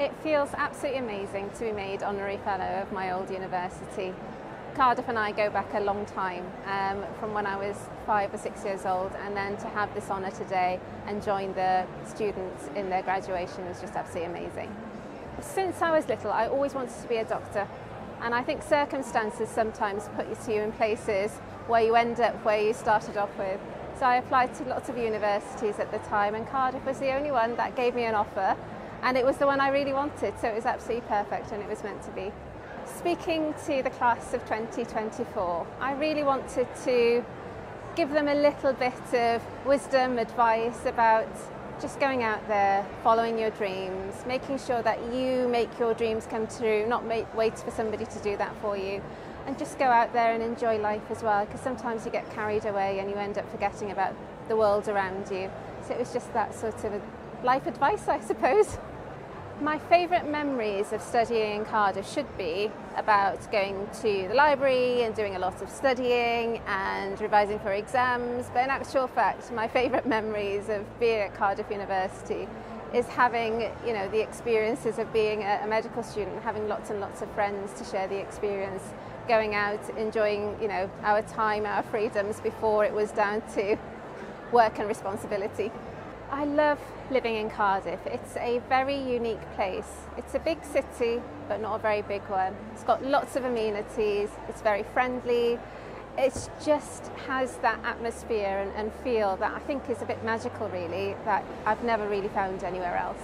It feels absolutely amazing to be made Honorary Fellow of my old university. Cardiff and I go back a long time, from when I was 5 or 6 years old, and then to have this honour today and join the students in their graduation was just absolutely amazing. Since I was little, I always wanted to be a doctor, and I think circumstances sometimes put you in places where you end up where you started off with. So I applied to lots of universities at the time, and Cardiff was the only one that gave me an offer, and it was the one I really wanted, so it was absolutely perfect and it was meant to be. Speaking to the class of 2024, I really wanted to give them a little bit of wisdom, advice about just going out there, following your dreams, making sure that you make your dreams come true, not wait for somebody to do that for you, and just go out there and enjoy life as well, because sometimes you get carried away and you end up forgetting about the world around you. So it was just that sort of life advice, I suppose. My favourite memories of studying in Cardiff should be about going to the library and doing a lot of studying and revising for exams, but in actual fact my favourite memories of being at Cardiff University is having, the experiences of being a medical student, having lots and lots of friends to share the experience, going out, enjoying, our time, our freedoms before it was down to work and responsibility. I love living in Cardiff. It's a very unique place. It's a big city, but not a very big one. It's got lots of amenities, it's very friendly. It just has that atmosphere and feel that I think is a bit magical, really, that I've never really found anywhere else.